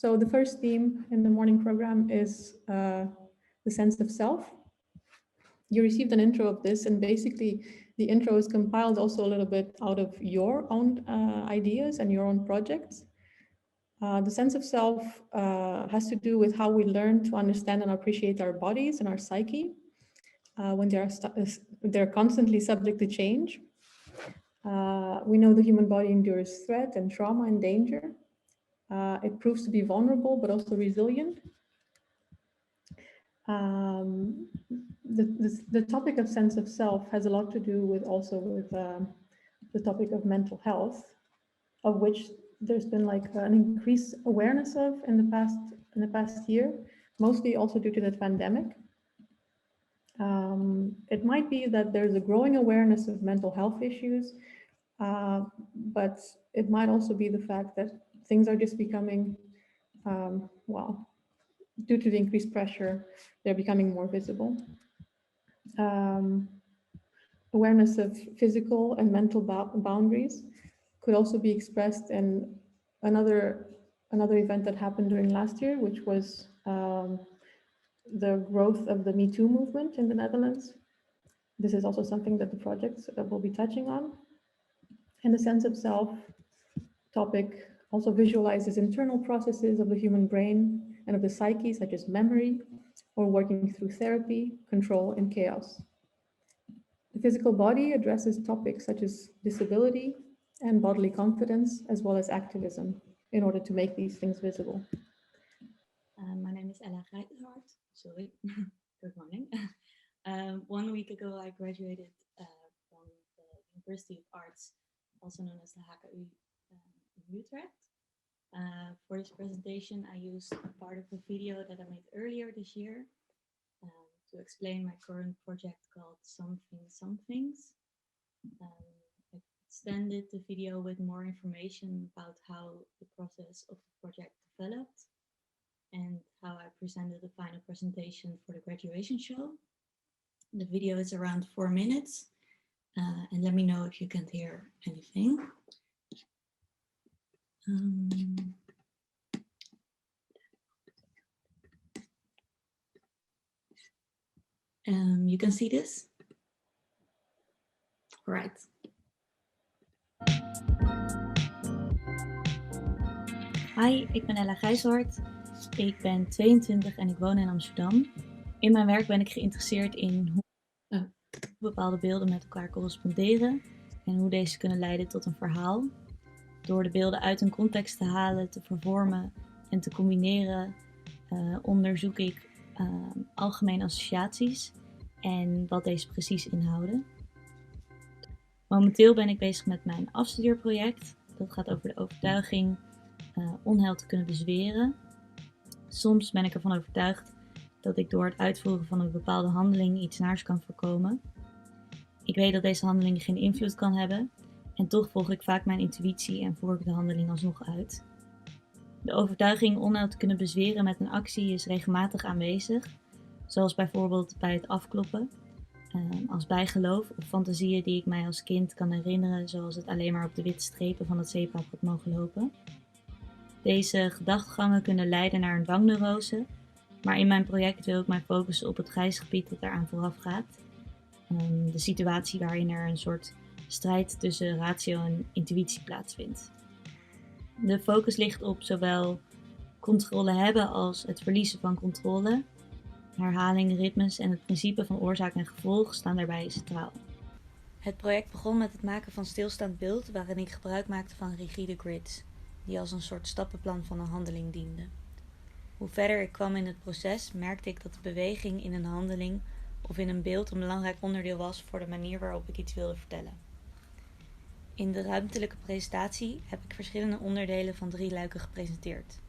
So the first theme in the morning program is the sense of self. You received an intro of this, and basically the intro is compiled also a little bit out of your own ideas and your own projects. The sense of self has to do with how we learn to understand and appreciate our bodies and our psyche when they're constantly subject to change. We know the human body endures threat and trauma and danger. It proves to be vulnerable, but also resilient. The topic of sense of self has a lot to do with the topic of mental health, of which there's been like an increased awareness of in the past year, mostly also due to the pandemic. It might be that there's a growing awareness of mental health issues, but it might also be the fact that things are just becoming, due to the increased pressure, they're becoming more visible. Awareness of physical and mental boundaries could also be expressed in another event that happened during last year, which was the growth of the Me Too movement in the Netherlands. This is also something that the project will be touching on. And the sense of self topic also visualizes internal processes of the human brain and of the psyche, such as memory, or working through therapy, control, and chaos. The physical body addresses topics such as disability and bodily confidence, as well as activism, in order to make these things visible. My name is Ella Geitenhart. Sorry. Good morning. 1 week ago, I graduated from the University of Arts, also known as the HKU in Utrecht. For this presentation, I used part of a video that I made earlier this year to explain my current project called Some Things. I extended the video with more information about how the process of the project developed and how I presented the final presentation for the graduation show. The video is around 4 minutes, and let me know if you can't hear anything. You can see this? All right. Hi, ik ben Ella Geitenhart. Ik ben 22 en ik woon in Amsterdam. In mijn werk ben ik geïnteresseerd in hoe bepaalde beelden met elkaar corresponderen en hoe deze kunnen leiden tot een verhaal. Door de beelden uit hun context te halen, te vervormen en te combineren, onderzoek ik algemene associaties en wat deze precies inhouden. Momenteel ben ik bezig met mijn afstudeerproject. Dat gaat over de overtuiging onheil te kunnen bezweren. Soms ben ik ervan overtuigd dat ik door het uitvoeren van een bepaalde handeling iets naars kan voorkomen. Ik weet dat deze handeling geen invloed kan hebben en toch volg ik vaak mijn intuïtie en voer ik de handeling alsnog uit. De overtuiging onheil te kunnen bezweren met een actie is regelmatig aanwezig, zoals bijvoorbeeld bij het afkloppen, als bijgeloof of fantasieën die ik mij als kind kan herinneren, zoals het alleen maar op de witte strepen van het zeepad had mogen lopen. Deze gedachtegangen kunnen leiden naar een dwangneurose, maar in mijn project wil ik mij focussen op het grijs gebied dat daaraan vooraf gaat. De situatie waarin er een soort strijd tussen ratio en intuïtie plaatsvindt. De focus ligt op zowel controle hebben als het verliezen van controle. Herhaling, ritmes en het principe van oorzaak en gevolg staan daarbij centraal. Het project begon met het maken van stilstaand beeld waarin ik gebruik maakte van rigide grids, die als een soort stappenplan van een handeling dienden. Hoe verder ik kwam in het proces, merkte ik dat de beweging in een handeling of in een beeld een belangrijk onderdeel was voor de manier waarop ik iets wilde vertellen. In de ruimtelijke presentatie heb ik verschillende onderdelen van drieluiken gepresenteerd.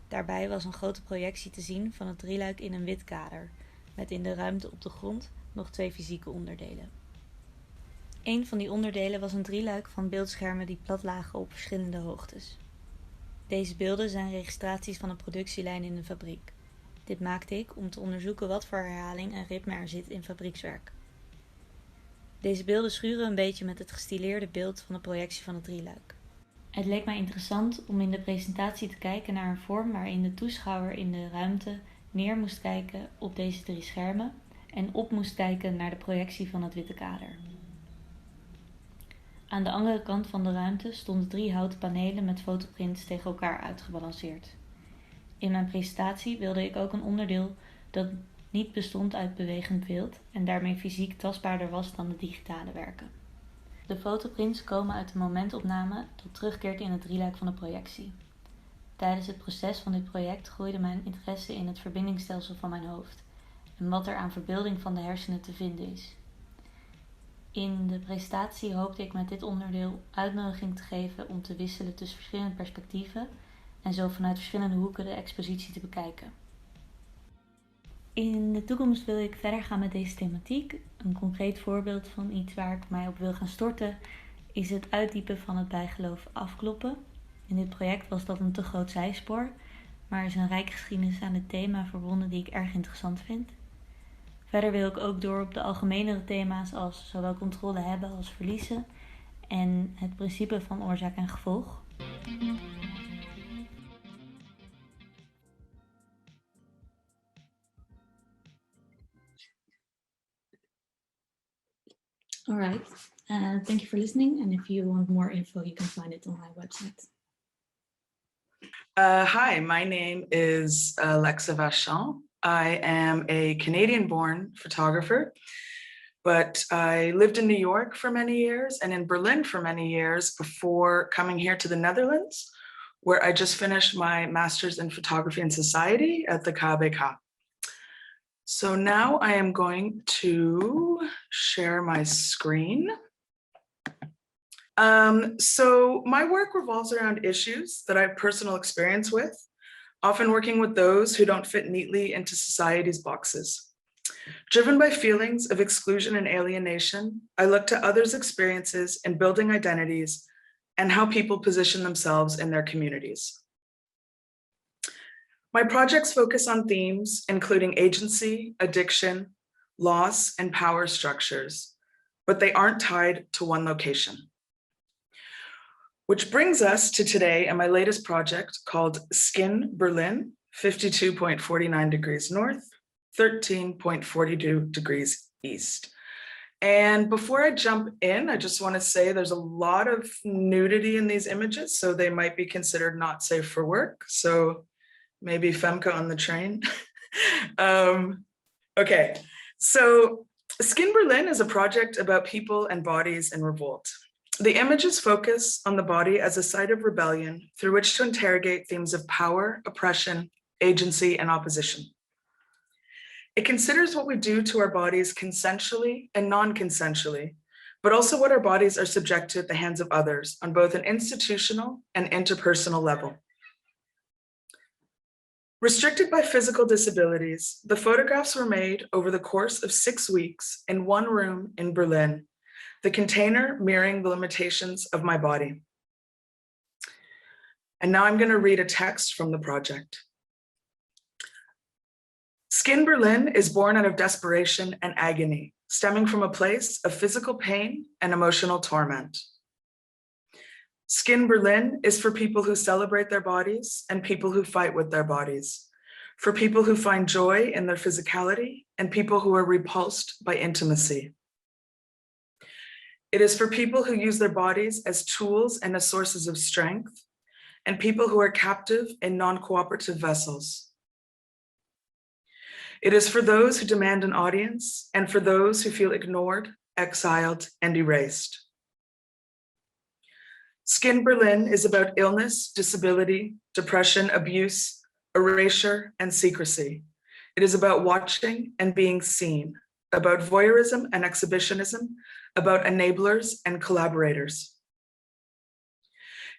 Daarbij was een grote projectie te zien van het drieluik in een wit kader, met in de ruimte op de grond nog 2 fysieke onderdelen. Een van die onderdelen was een drieluik van beeldschermen die plat lagen op verschillende hoogtes. Deze beelden zijn registraties van een productielijn in een fabriek. Dit maakte ik om te onderzoeken wat voor herhaling en ritme er zit in fabriekswerk. Deze beelden schuren een beetje met het gestileerde beeld van de projectie van het drieluik. Het leek mij interessant om in de presentatie te kijken naar een vorm waarin de toeschouwer in de ruimte neer moest kijken op deze 3 schermen en op moest kijken naar de projectie van het witte kader. Aan de andere kant van de ruimte stonden 3 houten panelen met fotoprints tegen elkaar uitgebalanceerd. In mijn presentatie wilde ik ook een onderdeel dat niet bestond uit bewegend beeld en daarmee fysiek tastbaarder was dan de digitale werken. De fotoprints komen uit de momentopname dat terugkeert in het drieluik van de projectie. Tijdens het proces van dit project groeide mijn interesse in het verbindingsstelsel van mijn hoofd en wat er aan verbeelding van de hersenen te vinden is. In de presentatie hoopte ik met dit onderdeel uitnodiging te geven om te wisselen tussen verschillende perspectieven en zo vanuit verschillende hoeken de expositie te bekijken. In de toekomst wil ik verder gaan met deze thematiek. Een concreet voorbeeld van iets waar ik mij op wil gaan storten is het uitdiepen van het bijgeloof afkloppen. In dit project was dat een te groot zijspoor, maar er is een rijke geschiedenis aan het thema verbonden die ik erg interessant vind. Verder wil ik ook door op de algemenere thema's als zowel controle hebben als verliezen en het principe van oorzaak en gevolg. All right. Thank you for listening. And if you want more info, you can find it on my website. Hi, my name is Alexa Vachon. I am a Canadian-born photographer, but I lived in New York for many years and in Berlin for many years before coming here to the Netherlands, where I just finished my master's in photography and society at the KBK. So now I am going to share my screen. So my work revolves around issues that I have personal experience with, often working with those who don't fit neatly into society's boxes. Driven by feelings of exclusion and alienation, I look to others' experiences in building identities and how people position themselves in their communities. My projects focus on themes including agency, addiction, loss, and power structures, but they aren't tied to one location. Which brings us to today and my latest project called Skin Berlin, 52.49 degrees north, 13.42 degrees east. And before I jump in, I just want to say there's a lot of nudity in these images, so they might be considered not safe for work. So maybe Femke on the train. Okay, so Skin Berlin is a project about people and bodies in revolt. The images focus on the body as a site of rebellion through which to interrogate themes of power, oppression, agency, and opposition. It considers what we do to our bodies consensually and non-consensually, but also what our bodies are subject to at the hands of others on both an institutional and interpersonal level. Restricted by physical disabilities, the photographs were made over the course of 6 weeks in one room in Berlin, the container mirroring the limitations of my body. And now I'm going to read a text from the project. Skin Berlin is born out of desperation and agony, stemming from a place of physical pain and emotional torment. Skin Berlin is for people who celebrate their bodies and people who fight with their bodies, for people who find joy in their physicality and people who are repulsed by intimacy. It is for people who use their bodies as tools and as sources of strength, and people who are captive in non-cooperative vessels. It is for those who demand an audience and for those who feel ignored, exiled, and erased. Skin Berlin is about illness, disability, depression, abuse, erasure, and secrecy. It is about watching and being seen, about voyeurism and exhibitionism, about enablers and collaborators.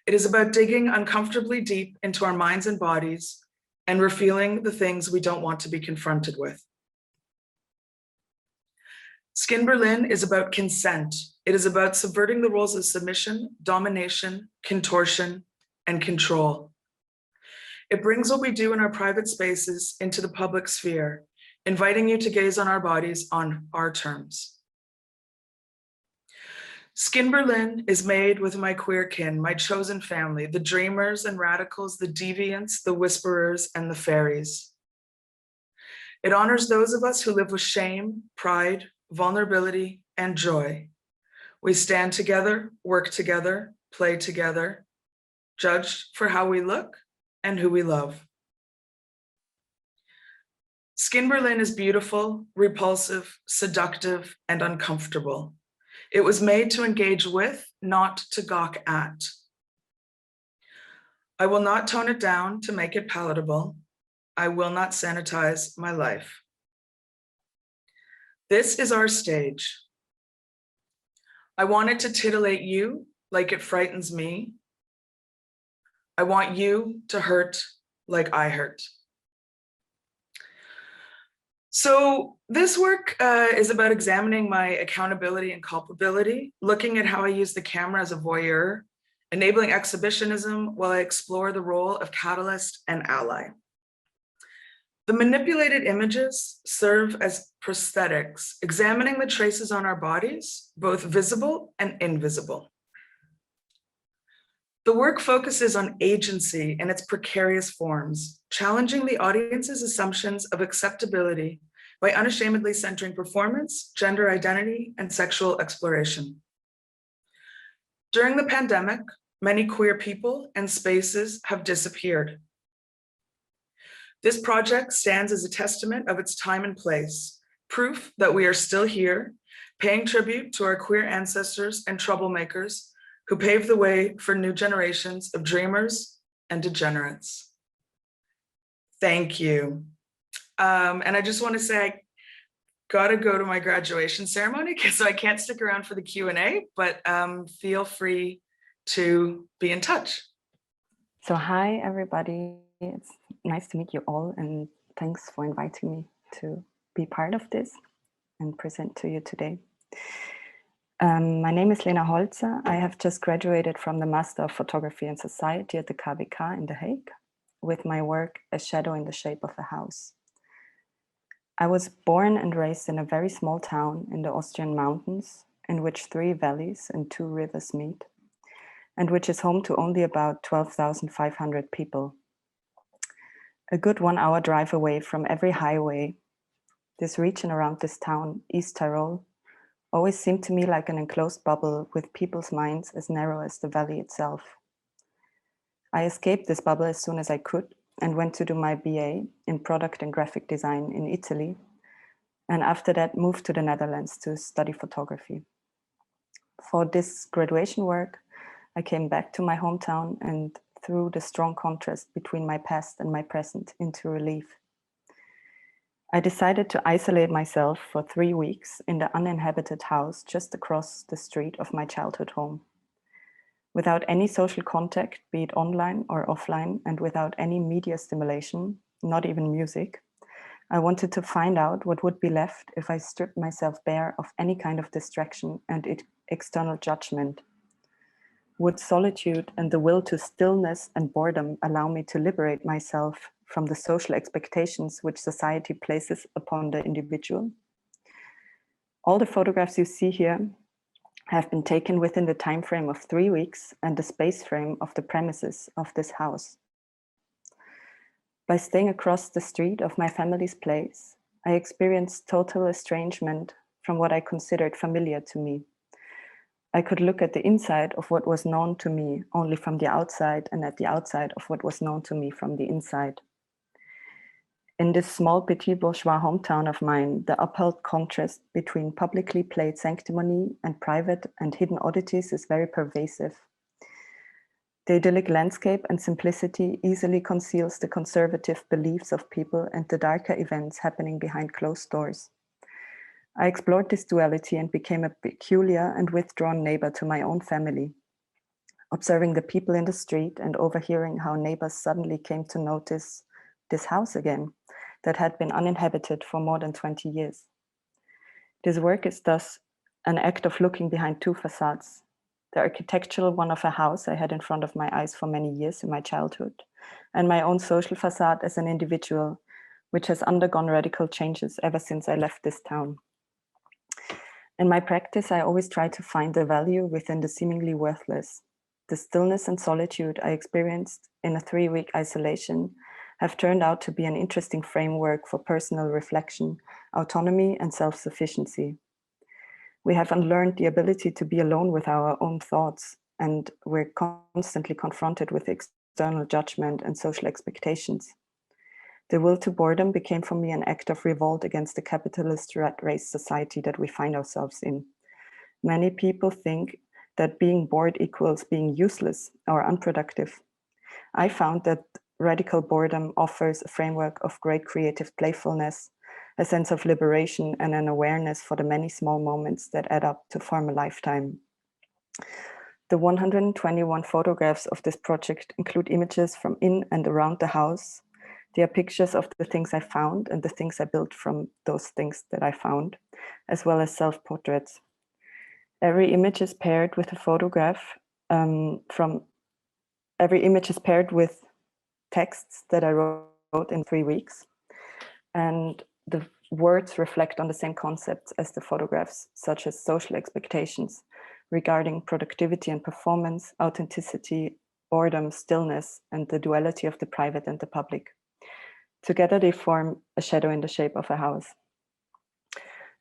It is about digging uncomfortably deep into our minds and bodies and revealing the things we don't want to be confronted with. Skin Berlin is about consent. It is about subverting the roles of submission, domination, contortion, and control. It brings what we do in our private spaces into the public sphere, inviting you to gaze on our bodies on our terms. Skin Berlin is made with my queer kin, my chosen family, the dreamers and radicals, the deviants, the whisperers, and the fairies. It honors those of us who live with shame, pride, vulnerability, and joy. We stand together, work together, play together, judged for how we look and who we love. Skin Berlin is beautiful, repulsive, seductive, and uncomfortable. It was made to engage with, not to gawk at. I will not tone it down to make it palatable. I will not sanitize my life. This is our stage. I want it to titillate you like it frightens me. I want you to hurt like I hurt. So this work is about examining my accountability and culpability, looking at how I use the camera as a voyeur, enabling exhibitionism while I explore the role of catalyst and ally. The manipulated images serve as prosthetics, examining the traces on our bodies, both visible and invisible. The work focuses on agency in its precarious forms, challenging the audience's assumptions of acceptability by unashamedly centering performance, gender identity, and sexual exploration. During the pandemic, many queer people and spaces have disappeared. This project stands as a testament of its time and place, proof that we are still here, paying tribute to our queer ancestors and troublemakers who paved the way for new generations of dreamers and degenerates. Thank you. And I just want to say, I gotta go to my graduation ceremony, so I can't stick around for the Q&A, but feel free to be in touch. So hi, everybody. It's nice to meet you all, and thanks for inviting me to be part of this and present to you today. My name is Lena Holzer. I have just graduated from the Master of Photography and Society at the KWK in The Hague with my work A Shadow in the Shape of a House. I was born and raised in a very small town in the Austrian mountains, in which 3 valleys and 2 rivers meet, and which is home to only about 12,500 people. A good 1-hour drive away from every highway, this region around this town, East Tyrol, always seemed to me like an enclosed bubble with people's minds as narrow as the valley itself. I escaped this bubble as soon as I could and went to do my BA in product and graphic design in Italy, and after that moved to the Netherlands to study photography. For this graduation work, I came back to my hometown and threw the strong contrast between my past and my present into relief. I decided to isolate myself for 3 weeks in the uninhabited house just across the street of my childhood home. Without any social contact, be it online or offline, and without any media stimulation, not even music, I wanted to find out what would be left if I stripped myself bare of any kind of distraction and external judgment. Would solitude and the will to stillness and boredom allow me to liberate myself from the social expectations which society places upon the individual? All the photographs you see here have been taken within the time frame of 3 weeks and the space frame of the premises of this house. By staying across the street of my family's place, I experienced total estrangement from what I considered familiar to me. I could look at the inside of what was known to me only from the outside, and at the outside of what was known to me from the inside. In this small petit bourgeois hometown of mine, the upheld contrast between publicly played sanctimony and private and hidden oddities is very pervasive. The idyllic landscape and simplicity easily conceals the conservative beliefs of people and the darker events happening behind closed doors. I explored this duality and became a peculiar and withdrawn neighbor to my own family, observing the people in the street and overhearing how neighbors suddenly came to notice this house again that had been uninhabited for more than 20 years. This work is thus an act of looking behind 2 facades. The architectural one of a house I had in front of my eyes for many years in my childhood, and my own social facade as an individual, which has undergone radical changes ever since I left this town. In my practice, I always try to find the value within the seemingly worthless. The stillness and solitude I experienced in a 3-week isolation have turned out to be an interesting framework for personal reflection, autonomy, and self-sufficiency. We have unlearned the ability to be alone with our own thoughts, and we're constantly confronted with external judgment and social expectations. The will to boredom became for me an act of revolt against the capitalist rat race society that we find ourselves in. Many people think that being bored equals being useless or unproductive. I found that radical boredom offers a framework of great creative playfulness, a sense of liberation, and an awareness for the many small moments that add up to form a lifetime. The 121 photographs of this project include images from in and around the house. They are pictures of the things I found and the things I built from those things that I found, as well as self-portraits. Every image is paired with a photograph every image is paired with texts that I wrote in 3 weeks. And the words reflect on the same concepts as the photographs, such as social expectations regarding productivity and performance, authenticity, boredom, stillness, and the duality of the private and the public. Together they form a shadow in the shape of a house.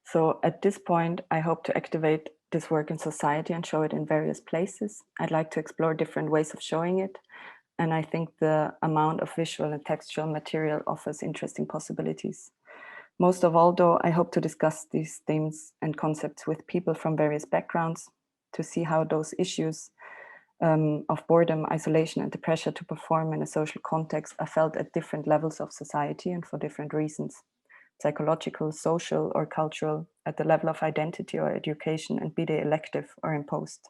So at this point, I hope to activate this work in society and show it in various places. I'd like to explore different ways of showing it. And I think the amount of visual and textual material offers interesting possibilities. Most of all, though, I hope to discuss these themes and concepts with people from various backgrounds to see how those issues of boredom, isolation, and the pressure to perform in a social context are felt at different levels of society and for different reasons: psychological, social, or cultural, at the level of identity or education, and be they elective or imposed.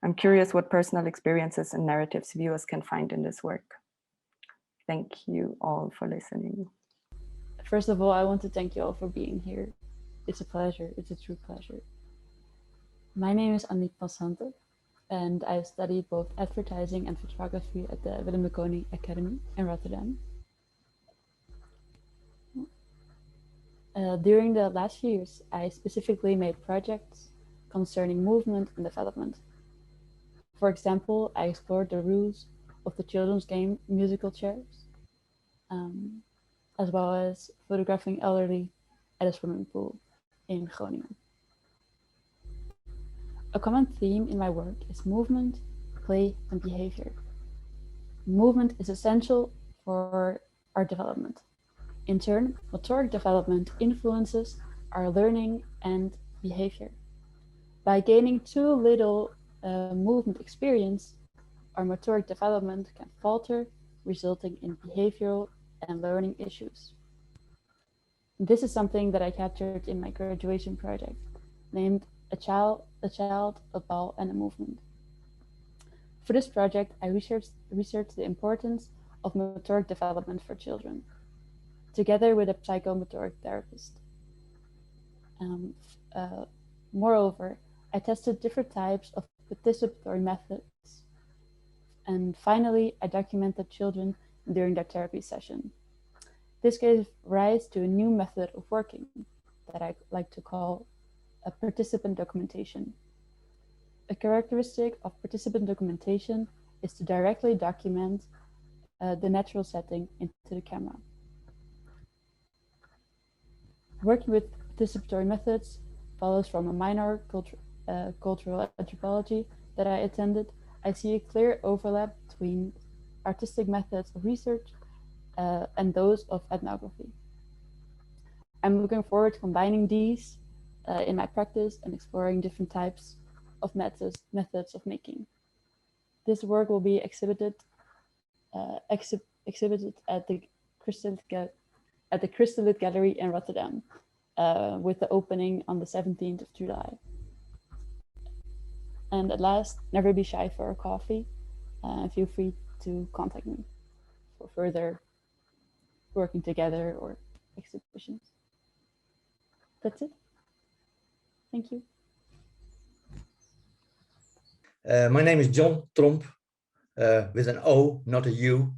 I'm curious what personal experiences and narratives viewers can find in this work. Thank you all for listening. First of all, I want to thank you all for being here. It's a pleasure. It's a true pleasure. My name is Anita Santo, and I've studied both advertising and photography at the Velde Academy in Rotterdam. During the last few years, I specifically made projects concerning movement and development. For example, I explored the rules of the children's game musical chairs, as well as photographing elderly at a swimming pool in Groningen. A common theme in my work is movement, play, and behavior. Movement is essential for our development. In turn, motoric development influences our learning and behavior. By gaining too little movement experience, our motoric development can falter, resulting in behavioral and learning issues. This is something that I captured in my graduation project, named A Child, a Ball, and a Movement. For this project, I researched the importance of motoric development for children, together with a psychomotoric therapist. Moreover, I tested different types of participatory methods. And finally, I documented children during their therapy session. This gave rise to a new method of working that I like to call a participant documentation. A characteristic of participant documentation is to directly document the natural setting into the camera. Working with participatory methods follows from a minor cultural anthropology that I attended. I see a clear overlap between artistic methods of research and those of ethnography. I'm looking forward to combining these in my practice and exploring different types of methods of making. This work will be exhibited at the Crystallit Gallery in Rotterdam, with the opening on the 17th of July. And at last, never be shy for a coffee. Feel free to contact me for further working together or exhibitions. That's it. Thank you. My name is John Tromp, with an O, not a U.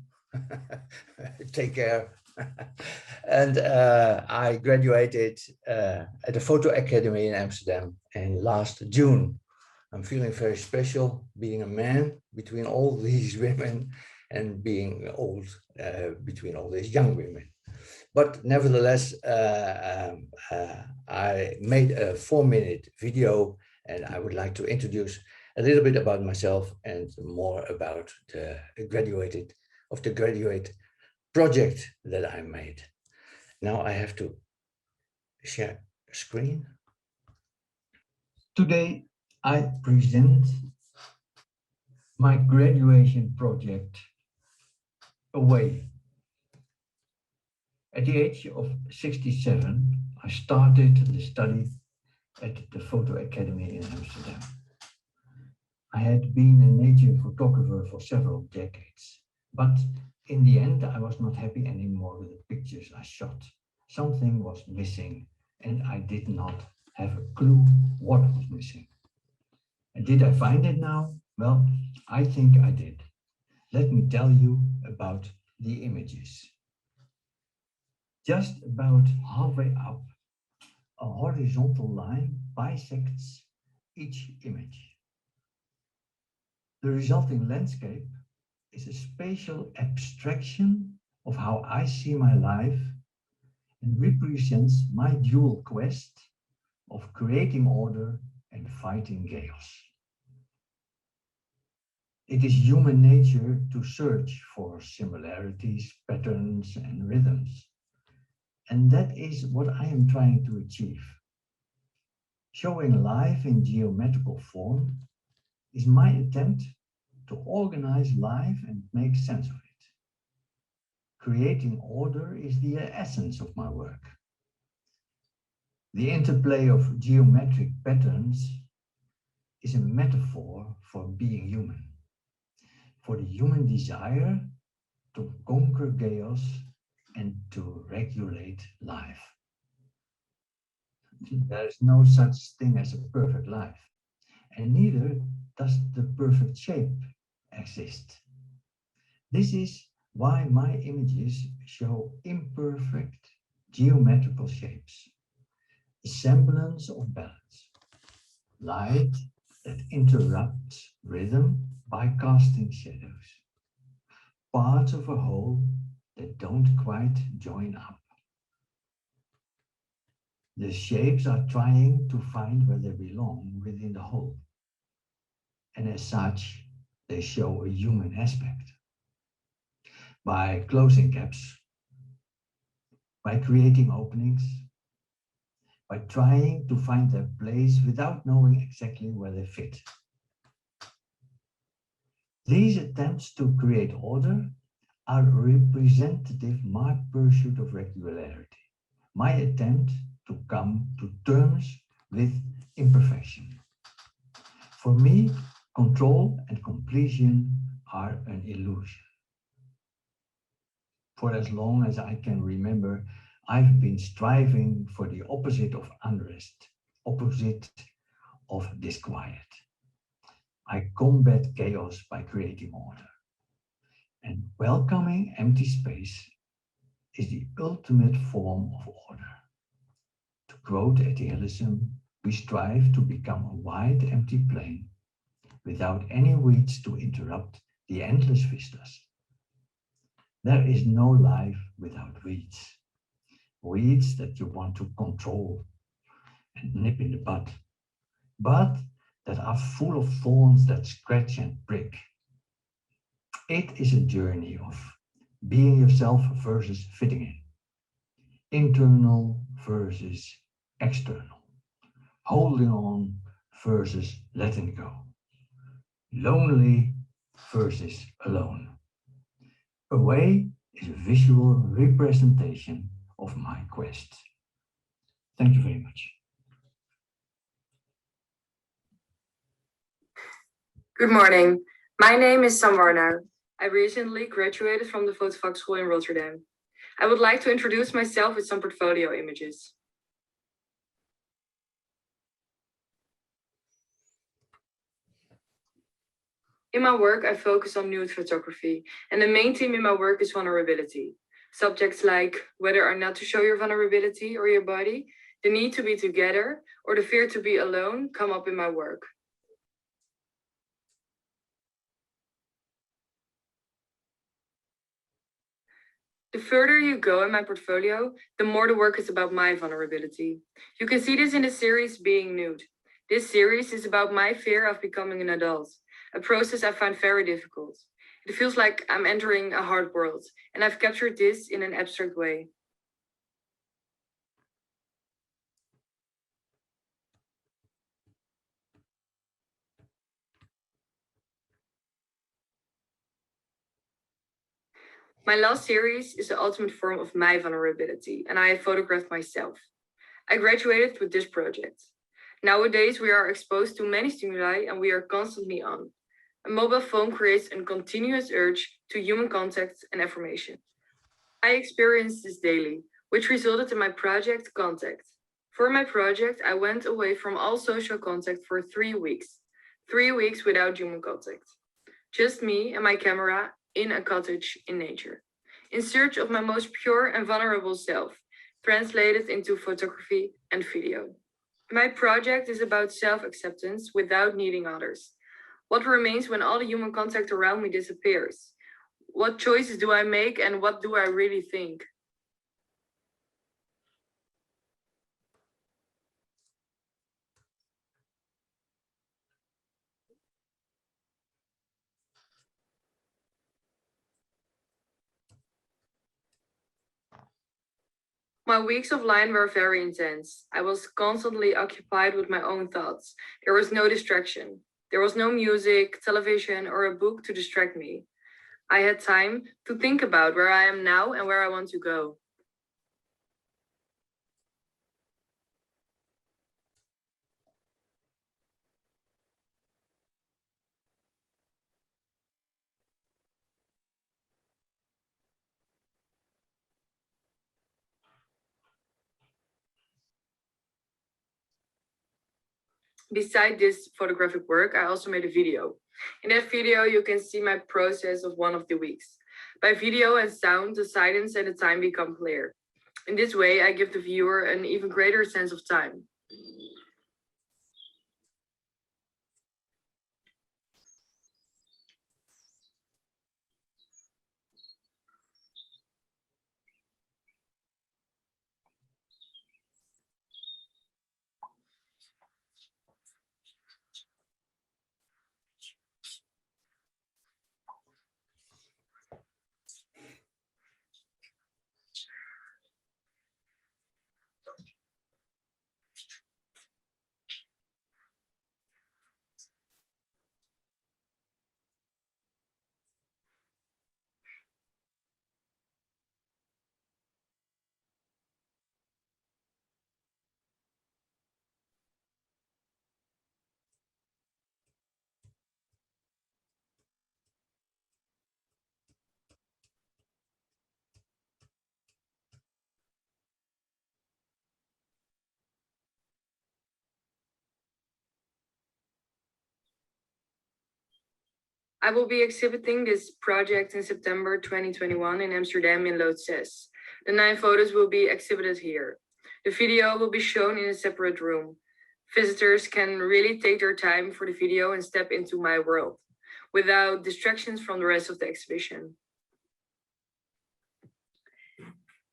Take care. And I graduated at the Photo Academy in Amsterdam in last June. I'm feeling very special being a man between all these women and being old between all these young women. But nevertheless, I made a 4-minute video, and I would like to introduce a little bit about myself and more about the graduate project that I made. Now I have to share screen. Today I present my graduation project, Away. At the age of 67, I started the study at the Photo Academy in Amsterdam. I had been a nature photographer for several decades, but in the end, I was not happy anymore with the pictures I shot. Something was missing, and I did not have a clue what was missing. And did I find it now? Well, I think I did. Let me tell you about the images. Just about halfway up, a horizontal line bisects each image. The resulting landscape is a spatial abstraction of how I see my life and represents my dual quest of creating order and fighting chaos. It is human nature to search for similarities, patterns, and rhythms. And that is what I am trying to achieve. Showing life in geometrical form is my attempt to organize life and make sense of it. Creating order is the essence of my work. The interplay of geometric patterns is a metaphor for being human, for the human desire to conquer chaos and to regulate life. There is no such thing as a perfect life, and neither does the perfect shape exist. This is why my images show imperfect geometrical shapes, a semblance of balance, light that interrupts rhythm by casting shadows, parts of a whole that don't quite join up. The shapes are trying to find where they belong within the whole, and as such, they show a human aspect. By closing gaps, by creating openings, by trying to find their place without knowing exactly where they fit. These attempts to create order are representative my pursuit of regularity, my attempt to come to terms with imperfection. For me, control and completion are an illusion. For as long as I can remember, I've been striving for the opposite of unrest, opposite of disquiet. I combat chaos by creating order. And welcoming empty space is the ultimate form of order. To quote activism, we strive to become a wide, empty plain without any weeds to interrupt the endless vistas. There is no life without weeds. Weeds that you want to control and nip in the bud, but that are full of thorns that scratch and prick. It is a journey of being yourself versus fitting in, internal versus external, holding on versus letting go, lonely versus alone. Away is a visual representation of my quest. Thank you very much. Good morning. My name is Sam Warnow. I recently graduated from the Photofak School in Rotterdam. I would like to introduce myself with some portfolio images. In my work, I focus on nude photography, and the main theme in my work is vulnerability. Subjects like whether or not to show your vulnerability or your body, the need to be together, or the fear to be alone come up in my work. The further you go in my portfolio, the more the work is about my vulnerability. You can see this in the series Being Nude. This series is about my fear of becoming an adult, a process I find very difficult. It feels like I'm entering a hard world, and I've captured this in an abstract way. My last series is the ultimate form of my vulnerability, and I photographed myself. I graduated with this project. Nowadays, we are exposed to many stimuli and we are constantly on. A mobile phone creates a continuous urge to human contact and affirmation. I experienced this daily, which resulted in my project Contact. For my project, I went away from all social contact for 3 weeks. 3 weeks without human contact. Just me and my camera in a cottage in nature, in search of my most pure and vulnerable self, translated into photography and video. My project is about self-acceptance without needing others. What remains when all the human contact around me disappears? What choices do I make and what do I really think? My weeks offline were very intense. I was constantly occupied with my own thoughts. There was no distraction. There was no music, television, or a book to distract me. I had time to think about where I am now and where I want to go. Beside this photographic work, I also made a video. In that video, you can see my process of one of the weeks. By video and sound, the silence and the time become clear. In this way, I give the viewer an even greater sense of time. I will be exhibiting this project in September 2021 in Amsterdam in Loodzes. The 9 photos will be exhibited here. The video will be shown in a separate room. Visitors can really take their time for the video and step into my world without distractions from the rest of the exhibition.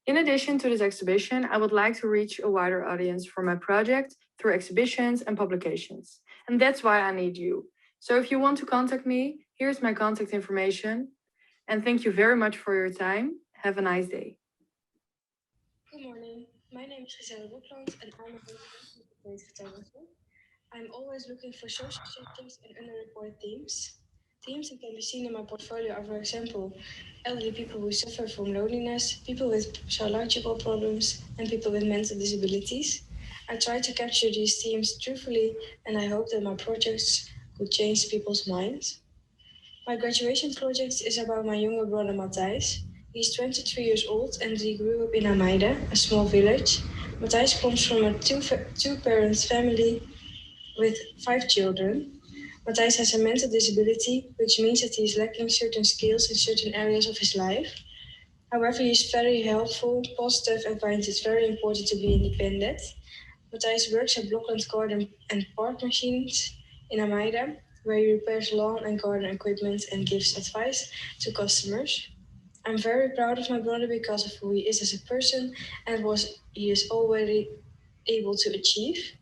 In addition to this exhibition, I would like to reach a wider audience for my project through exhibitions and publications. And that's why I need you. So if you want to contact me, here's my contact information. And thank you very much for your time. Have a nice day. Good morning. My name is Giselle Roepland and I'm a photographer. I'm always looking for social subjects and underreported themes. Themes that can be seen in my portfolio are, for example, elderly people who suffer from loneliness, people with psychological problems, and people with mental disabilities. I try to capture these themes truthfully, and I hope that my projects could change people's minds. My graduation project is about my younger brother Matthijs. He's 23 years old and he grew up in Ameide, a small village. Matthijs comes from a two-parent family with 5 children. Matthijs has a mental disability, which means that he is lacking certain skills in certain areas of his life. However, he's very helpful, positive, and finds it very important to be independent. Matthijs works at Blockland Garden and Park Machines in Almeida, where he repairs lawn and garden equipment and gives advice to customers. I'm very proud of my brother because of who he is as a person and what he is already able to achieve.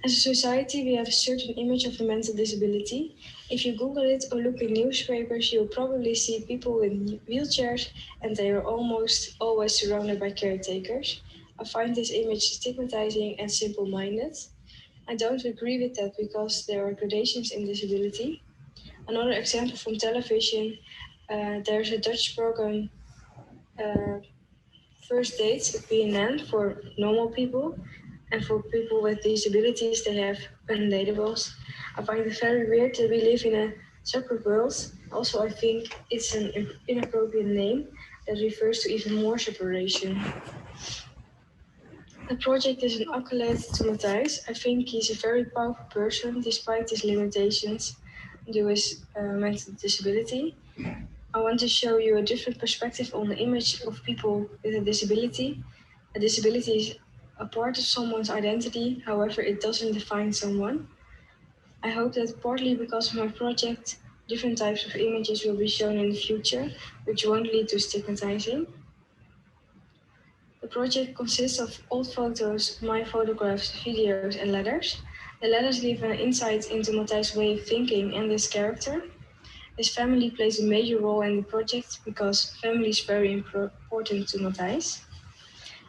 As a society, we have a certain image of a mental disability. If you Google it or look in newspapers, you'll probably see people in wheelchairs and they are almost always surrounded by caretakers. I find this image stigmatizing and simple-minded. I don't agree with that because there are gradations in disability. Another example from television, there's a Dutch program, First Dates at BNN for normal people, and for people with disabilities, they have undateables. I find it very weird that we live in a separate world. Also, I think it's an inappropriate name that refers to even more separation. The project is an accolade to Matthijs. I think he's a very powerful person despite his limitations due to his mental disability. I want to show you a different perspective on the image of people with a disability. A disability is a part of someone's identity, however, it doesn't define someone. I hope that partly because of my project, different types of images will be shown in the future, which won't lead to stigmatizing. The project consists of old photos, my photographs, videos, and letters. The letters give an insight into Matthijs' way of thinking and his character. His family plays a major role in the project because family is very important to Matthijs.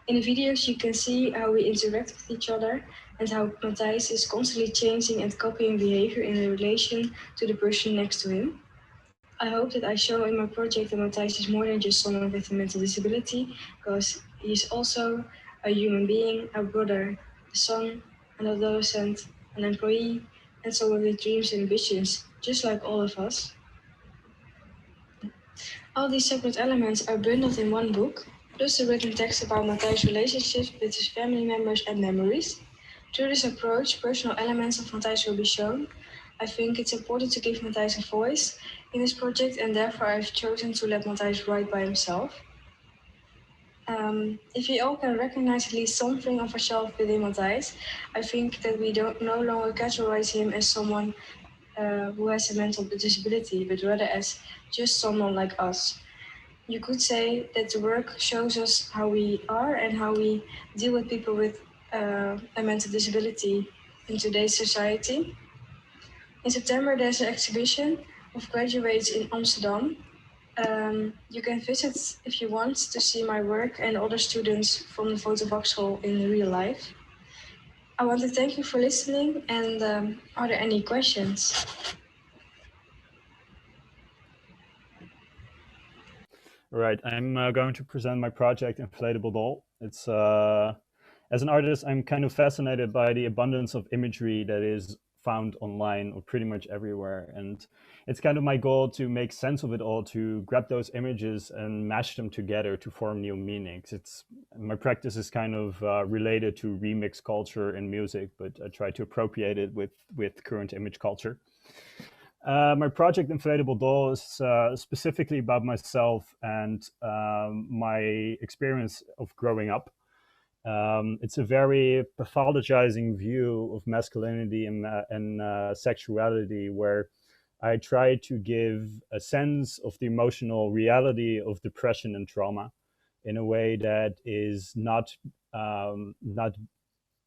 In the videos, you can see how we interact with each other and how Matthijs is constantly changing and copying behavior in relation to the person next to him. I hope that I show in my project that Matthijs is more than just someone with a mental disability, because he's also a human being, a brother, a son, an adolescent, an employee, and someone with dreams and ambitions, just like all of us. All these separate elements are bundled in one book, plus the written text about Matthijs' relationships with his family members and memories. Through this approach, personal elements of Matthijs will be shown. I think it's important to give Matthijs a voice in this project, and therefore I've chosen to let Matthijs write by himself. If we all can recognize at least something of ourselves within Matthijs, I think that we don't no longer categorize him as someone who has a mental disability, but rather as just someone like us. You could say that the work shows us how we are and how we deal with people with a mental disability in today's society. In September, there's an exhibition of graduates in Amsterdam. You can visit if you want to see my work and other students from the Fotovakschool in real life. I want to thank you for listening, and are there any questions? Right, I'm going to present my project, Inflatable Doll. It's as an artist, I'm kind of fascinated by the abundance of imagery that is found online or pretty much everywhere. And it's kind of my goal to make sense of it all, to grab those images and mash them together to form new meanings. My practice is kind of related to remix culture in music, but I try to appropriate it with current image culture. My project Inflatable Doll is specifically about myself and my experience of growing up. It's a very pathologizing view of masculinity and sexuality, where I try to give a sense of the emotional reality of depression and trauma in a way that is not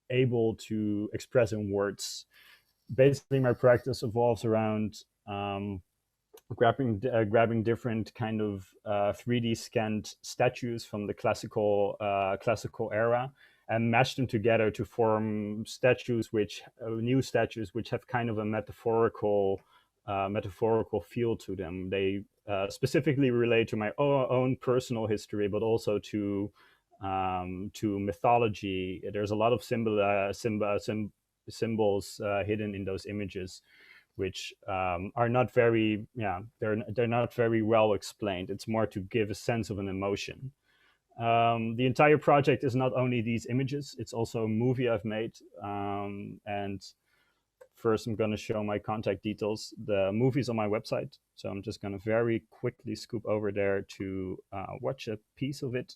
able to express in words. Basically, my practice evolves around grabbing different kind of 3D scanned statues from the classical era and mash them together to form new statues which have kind of a metaphorical feel to them. They specifically relate to my own personal history, but also to mythology. There's a lot of symbols hidden in those images, which are not very, they're not very well explained. It's more to give a sense of an emotion. The entire project is not only these images, it's also a movie I've made. And first I'm going to show my contact details. The movie's on my website, so I'm just going to very quickly scoop over there to watch a piece of it.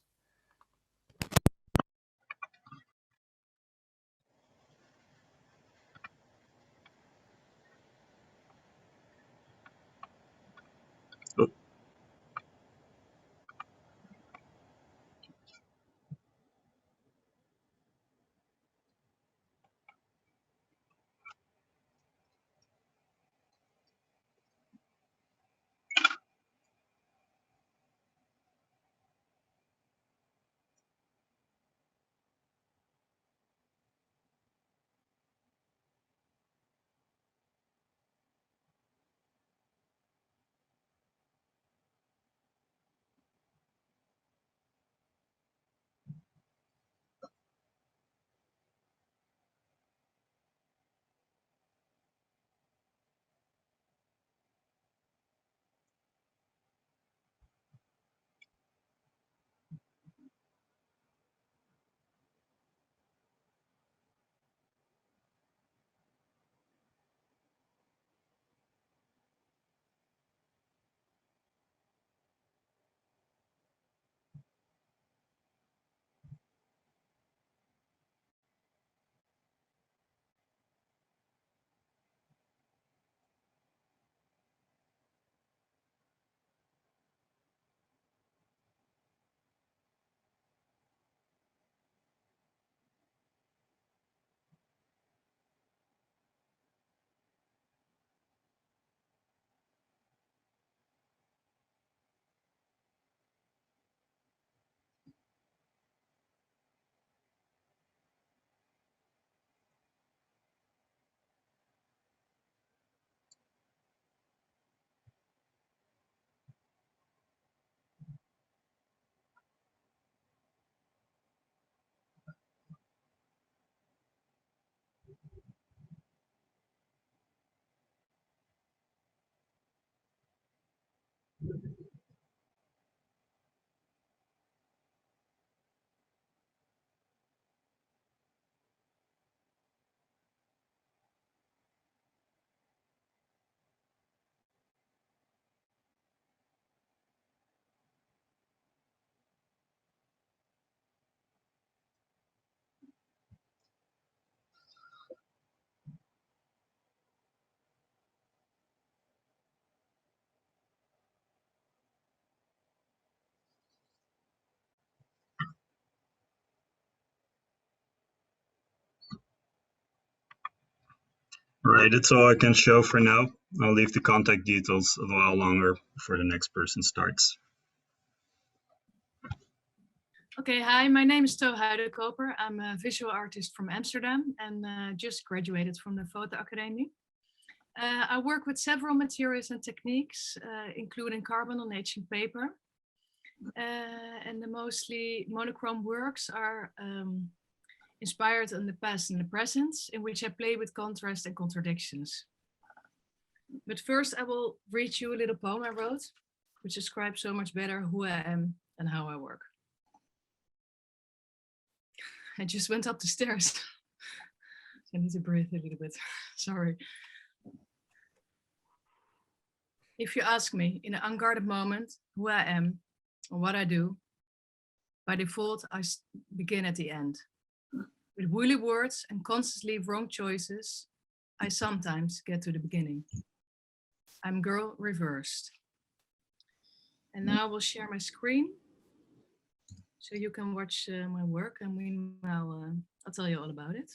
Right, that's all I can show for now. I'll leave the contact details a while longer before the next person starts. Okay, hi, my name is To Heidekoper. I'm a visual artist from Amsterdam and just graduated from the Photo Academy. I work with several materials and techniques, including carbon on etching paper. And the mostly monochrome works are inspired in the past and the present, in which I play with contrast and contradictions. But first I will read you a little poem I wrote, which describes so much better who I am and how I work. I just went up the stairs. I need to breathe a little bit, sorry. If you ask me in an unguarded moment who I am or what I do, by default I begin at the end. With woolly words and constantly wrong choices, I sometimes get to the beginning. I'm girl reversed. And now I will share my screen so you can watch my work, and meanwhile I'll tell you all about it.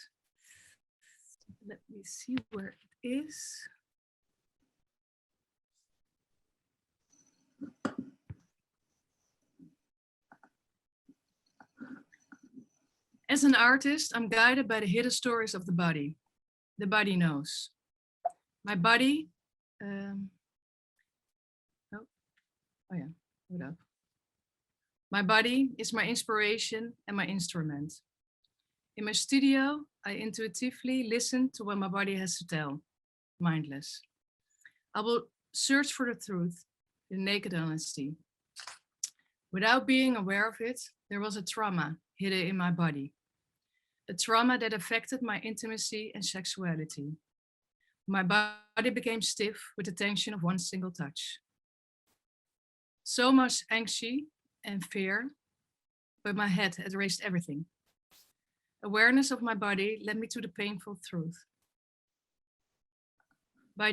Let me see where it is. As an artist, I'm guided by the hidden stories of the body. The body knows. My body, hold up. My body is my inspiration and my instrument. In my studio, I intuitively listen to what my body has to tell, mindless. I will search for the truth, the naked honesty. Without being aware of it, there was a trauma hidden in my body. A trauma that affected my intimacy and sexuality. My body became stiff with the tension of one single touch. So much anxiety and fear, but my head had erased everything. Awareness of my body led me to the painful truth. By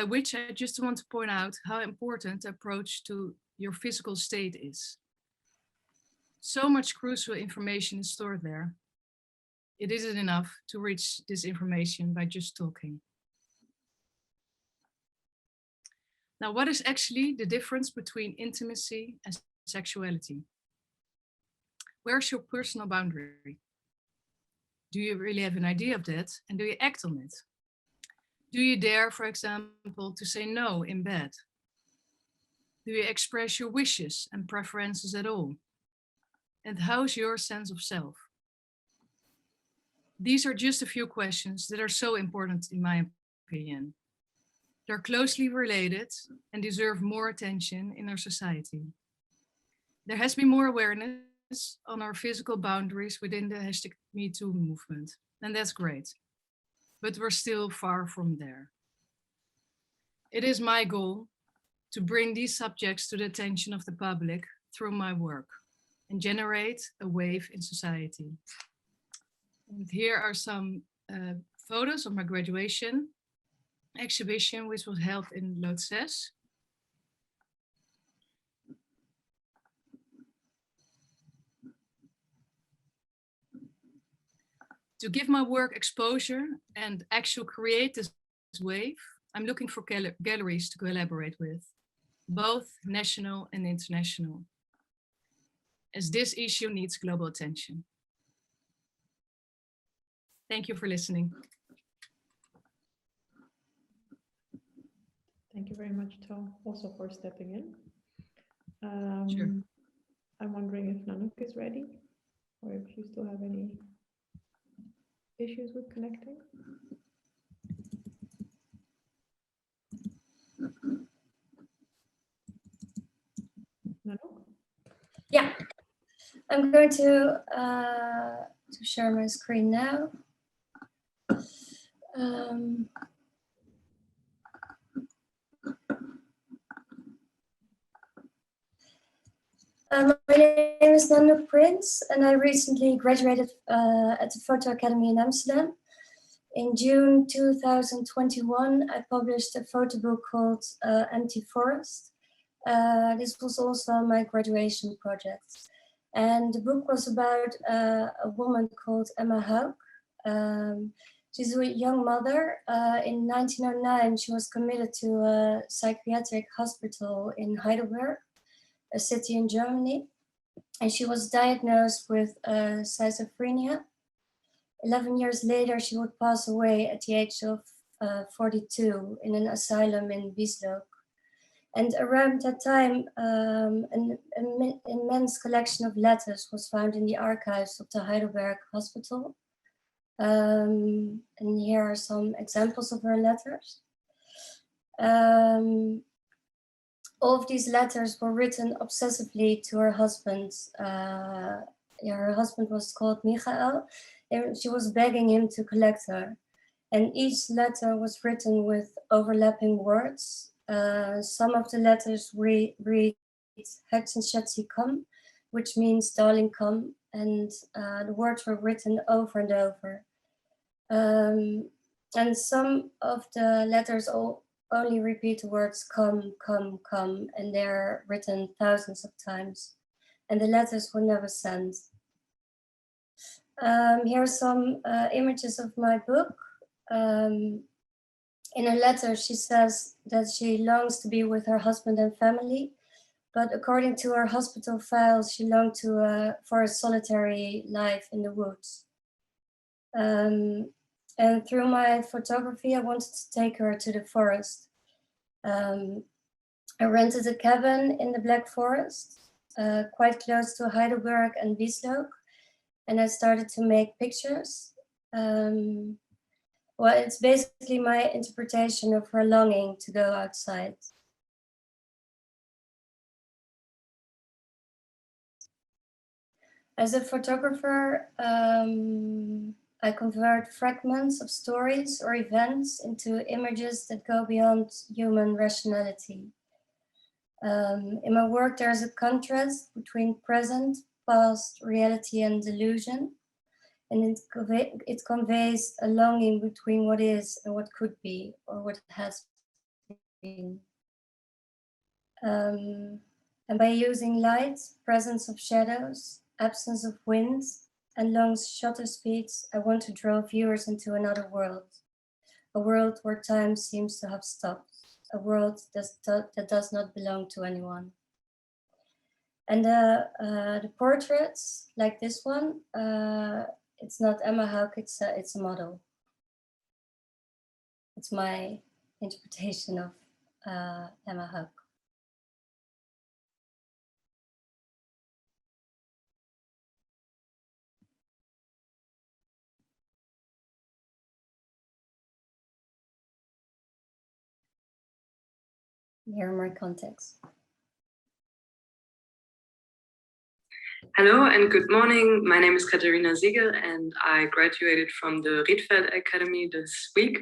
which I just want to point out how important the approach to your physical state is. So much crucial information is stored there. It isn't enough to reach this information by just talking. Now, what is actually the difference between intimacy and sexuality? Where's your personal boundary? Do you really have an idea of that? And do you act on it? Do you dare, for example, to say no in bed? Do you express your wishes and preferences at all? And how's your sense of self? These are just a few questions that are so important in my opinion. They're closely related and deserve more attention in our society. There has been more awareness on our physical boundaries within the #MeToo movement, and that's great. But we're still far from there. It is my goal to bring these subjects to the attention of the public through my work and generate a wave in society. And here are some photos of my graduation exhibition, which was held in Loodzes. To give my work exposure and actually create this wave, I'm looking for galleries to collaborate with, both national and international, as this issue needs global attention. Thank you for listening. Thank you very much, To, also for stepping in. Sure. I'm wondering if Nanook is ready, or if you still have any issues with connecting. Nanook? Yeah, I'm going to share my screen now. My name is Nanook Prince, and I recently graduated at the Photo Academy in Amsterdam. In June 2021, I published a photo book called Empty Forest. This was also my graduation project. And the book was about a woman called Emma Hauk. She's a young mother. In 1909, she was committed to a psychiatric hospital in Heidelberg, a city in Germany. And she was diagnosed with schizophrenia. 11 years later, she would pass away at the age of 42 in an asylum in Wiesloch. And around that time, an immense collection of letters was found in the archives of the Heidelberg Hospital. And here are some examples of her letters. All of these letters were written obsessively to her husband. Her husband was called Michael, and she was begging him to collect her. And each letter was written with overlapping words. Some of the letters read Herzenschätzi come, which means darling come, and the words were written over and over. And some of the letters only repeat the words come, come, come, and they're written thousands of times. And the letters were never sent. Here are some images of my book. In a letter, she says that she longs to be with her husband and family, but according to her hospital files, she longed for a solitary life in the woods. And through my photography, I wanted to take her to the forest. I rented a cabin in the Black Forest, quite close to Heidelberg and Wiesloch, and I started to make pictures. Well, it's basically my interpretation of her longing to go outside. As a photographer, I convert fragments of stories or events into images that go beyond human rationality. In my work, there's a contrast between present, past, reality, and delusion. And it conveys a longing between what is and what could be, or what has been. And by using light, presence of shadows, absence of winds, and long shutter speeds, I want to draw viewers into another world. A world where time seems to have stopped. A world that does not belong to anyone. And the portraits, like this one, it's not Emma Huck, it's a model. It's my interpretation of Emma Huck. Here are my contexts. Hello and good morning. My name is Katerina Ziegel and I graduated from the Rietveld Academy this week.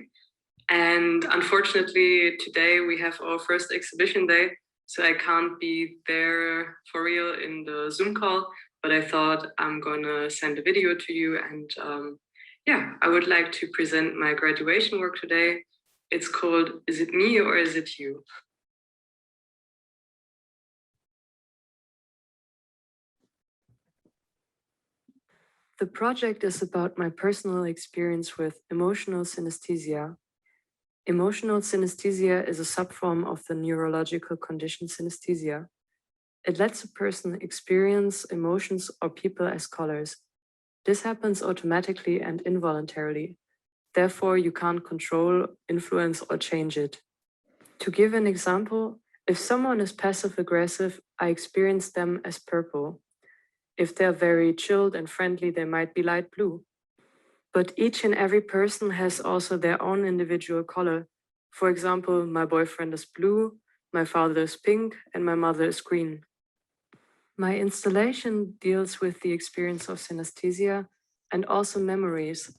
And unfortunately, today we have our first exhibition day, so I can't be there for real in the Zoom call, but I thought I'm gonna send a video to you and yeah, I would like to present my graduation work today. It's called Is It Me or Is It You? The project is about my personal experience with emotional synesthesia. Emotional synesthesia is a subform of the neurological condition synesthesia. It lets a person experience emotions or people as colors. This happens automatically and involuntarily. Therefore, you can't control, influence, or change it. To give an example, if someone is passive-aggressive, I experience them as purple. If they're very chilled and friendly, they might be light blue. But each and every person has also their own individual color. For example, my boyfriend is blue, my father is pink, and my mother is green. My installation deals with the experience of synesthesia and also memories.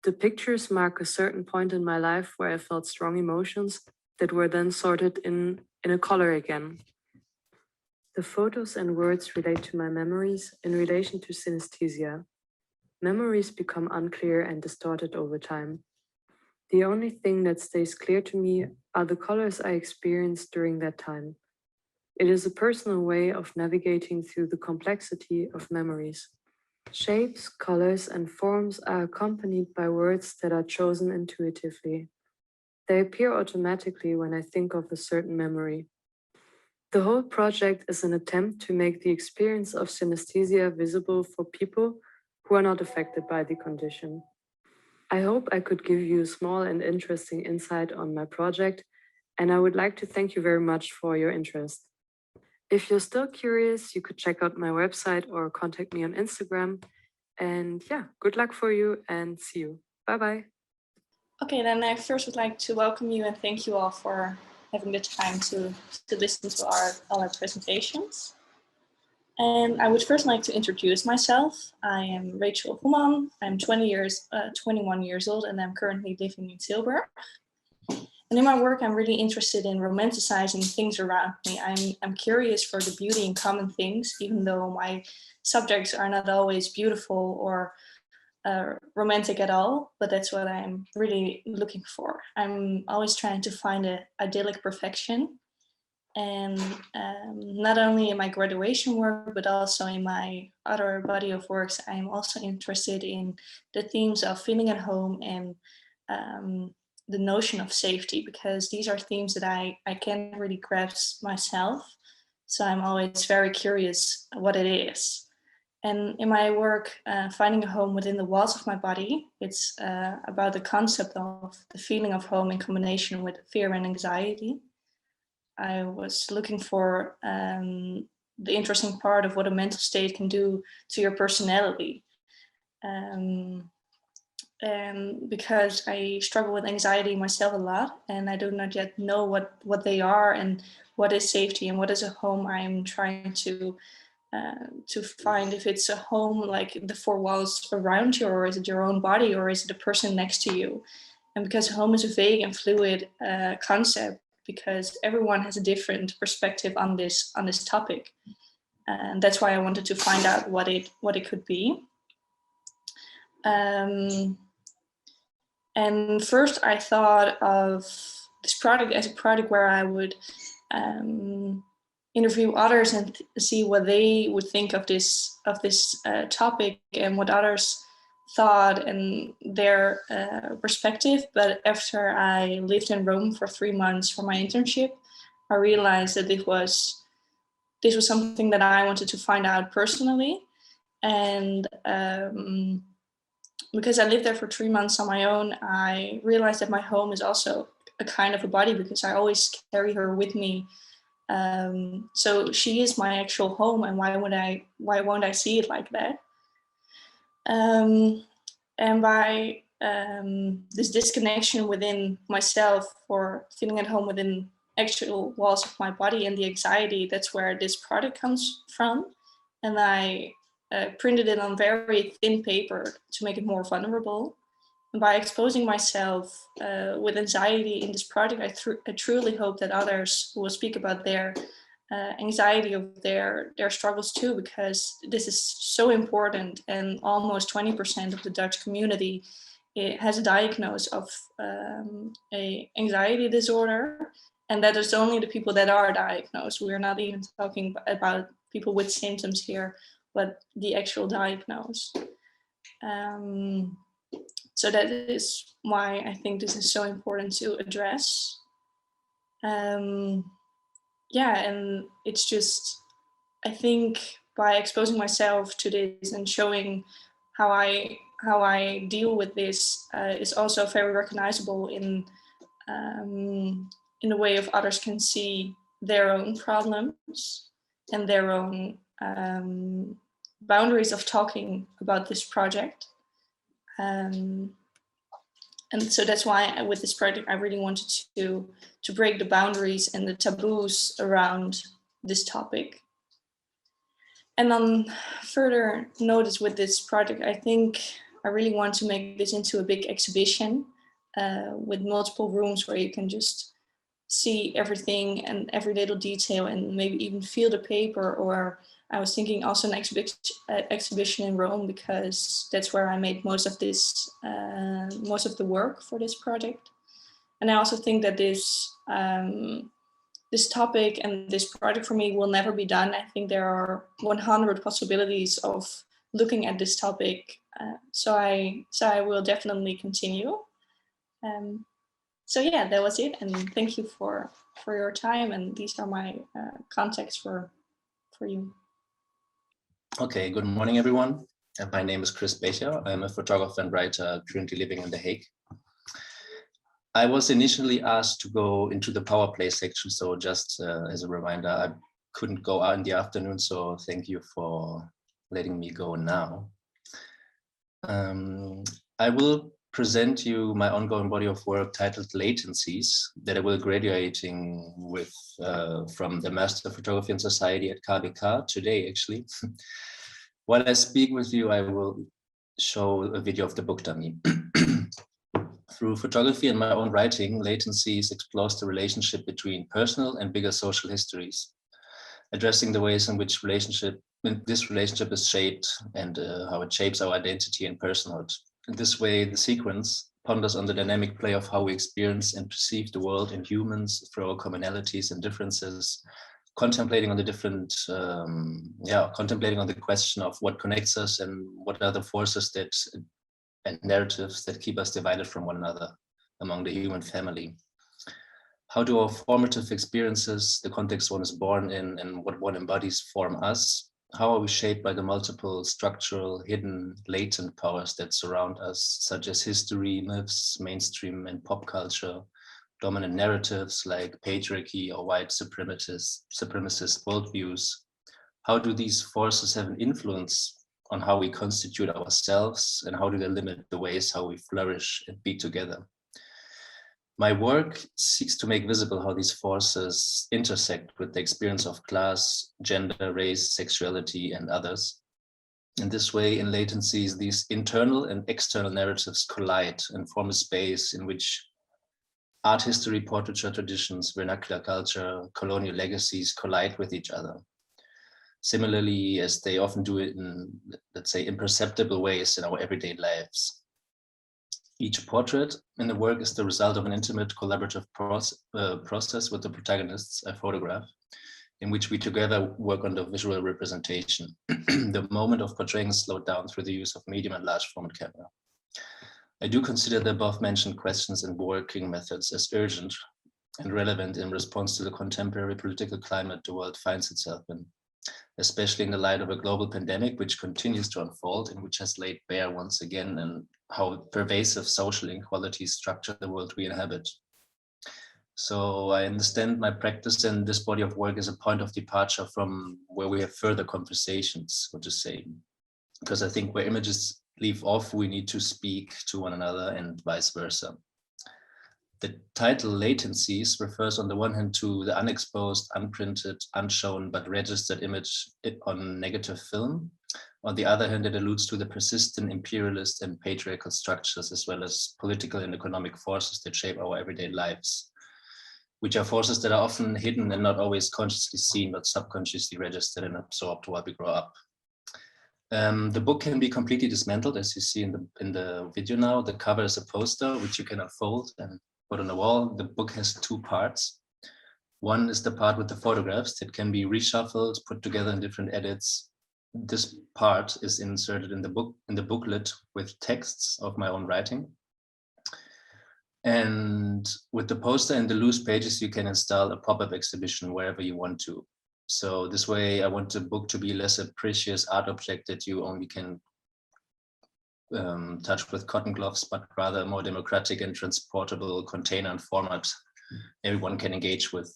The pictures mark a certain point in my life where I felt strong emotions that were then sorted in a color again. The photos and words relate to my memories in relation to synesthesia. Memories become unclear and distorted over time. The only thing that stays clear to me are the colors I experienced during that time. It is a personal way of navigating through the complexity of memories. Shapes, colors, and forms are accompanied by words that are chosen intuitively. They appear automatically when I think of a certain memory. The whole project is an attempt to make the experience of synesthesia visible for people who are not affected by the condition. I hope I could give you a small and interesting insight on my project, and I would like to thank you very much for your interest. If you're still curious, you could check out my website or contact me on Instagram. And yeah, good luck for you and see you. Bye-bye. Okay, then I first would like to welcome you and thank you all for having the time to listen to all our presentations. And I would first like to introduce myself. I am Rachel Hoeman. I'm 21 years old and I'm currently living in Tilburg. And in my work, I'm really interested in romanticizing things around me. I'm curious for the beauty in common things, even though my subjects are not always beautiful or romantic at all, but that's what I'm really looking for. I'm always trying to find an idyllic perfection. And not only in my graduation work, but also in my other body of works, I'm also interested in the themes of feeling at home and the notion of safety, because these are themes that I can't really grasp myself. So I'm always very curious what it is. And in my work, Finding a Home Within the Walls of My Body, it's about the concept of the feeling of home in combination with fear and anxiety. I was looking for the interesting part of what a mental state can do to your personality. And because I struggle with anxiety myself a lot, and I do not yet know what they are and what is safety and what is a home, I'm trying to to find if it's a home, like the four walls around you, or is it your own body, or is it the person next to you? And because home is a vague and fluid concept, because everyone has a different perspective on this topic, and that's why I wanted to find out what it could be. And first, I thought of this project as a project where I would interview others and see what they would think of this topic and what others thought and their perspective. But after I lived in Rome for 3 months for my internship, I realized that this was something that I wanted to find out personally. And because I lived there for 3 months on my own, I realized that my home is also a kind of a body, because I always carry her with me. So she is my actual home, and why won't I see it like that? And by this disconnection within myself, or feeling at home within actual walls of my body, and the anxiety, that's where this product comes from. And I printed it on very thin paper to make it more vulnerable. And by exposing myself with anxiety in this project, I truly hope that others will speak about their anxiety of their struggles too, because this is so important. And almost 20% of the Dutch community has a diagnosis of a anxiety disorder. And that is only the people that are diagnosed. We're not even talking about people with symptoms here, but the actual diagnosis. So that is why I think this is so important to address. Yeah, and it's just, I think by exposing myself to this and showing how I deal with this is also very recognizable in the way of others can see their own problems and their own boundaries of talking about this project. And so that's why with this project, I really wanted to break the boundaries and the taboos around this topic. And on further notice with this project, I think I really want to make this into a big exhibition with multiple rooms where you can just see everything and every little detail, and maybe even feel the paper. Or I was thinking also an exhibition in Rome, because that's where I made most of the work for this project. And I also think that this topic and this project for me will never be done. I think there are 100 possibilities of looking at this topic. So I will definitely continue. So yeah, that was it. And thank you for your time. And these are my contacts for you. Okay, good morning, everyone. My name is Chris Becher. I'm a photographer and writer currently living in The Hague. I was initially asked to go into the power play section. So just as a reminder, I couldn't go out in the afternoon. So thank you for letting me go now. I will present you my ongoing body of work titled Latencies that I will graduating with from the Master of Photography and Society at KBK today, actually. While I speak with you, I will show a video of the book dummy. Through photography and my own writing, Latencies explores the relationship between personal and bigger social histories, addressing the ways in which this relationship is shaped and how it shapes our identity and personhood. In this way, the sequence ponders on the dynamic play of how we experience and perceive the world and humans through our commonalities and differences, contemplating on the contemplating on the question of what connects us and what are the forces and narratives that keep us divided from one another among the human family. How do our formative experiences, the context one is born in, and what one embodies form us? How are we shaped by the multiple structural, hidden, latent powers that surround us, such as history, myths, mainstream and pop culture, dominant narratives like patriarchy or white supremacist worldviews? How do these forces have an influence on how we constitute ourselves, and how do they limit the ways how we flourish and be together? My work seeks to make visible how these forces intersect with the experience of class, gender, race, sexuality, and others. In this way, in latencies, these internal and external narratives collide and form a space in which art history, portraiture traditions, vernacular culture, colonial legacies collide with each other. Similarly, as they often do it in, let's say, imperceptible ways in our everyday lives. Each portrait in the work is the result of an intimate collaborative process with the protagonists I photograph, in which we together work on the visual representation. The moment of portraying is slowed down through the use of medium and large format camera. I do consider the above mentioned questions and working methods as urgent and relevant in response to the contemporary political climate the world finds itself in, especially in the light of a global pandemic which continues to unfold and which has laid bare once again and how pervasive social inequalities structure the world we inhabit. So I understand my practice and this body of work is a point of departure from where we have further conversations, so to say, because I think where images leave off, we need to speak to one another and vice versa. The title Latencies refers on the one hand to the unexposed, unprinted, unshown, but registered image on negative film. On the other hand, it alludes to the persistent imperialist and patriarchal structures, as well as political and economic forces that shape our everyday lives, which are forces that are often hidden and not always consciously seen, but subconsciously registered and absorbed while we grow up. The book can be completely dismantled, as you see in the video now. The cover is a poster, which you can unfold and put on the wall. The book has two parts. One is the part with the photographs that can be reshuffled, put together in different edits. This part is inserted in the booklet with texts of my own writing. And with the poster and the loose pages, you can install a pop-up exhibition wherever you want to. So this way, I want the book to be less a precious art object that you only can touch with cotton gloves, but rather a more democratic and transportable container and format everyone can engage with.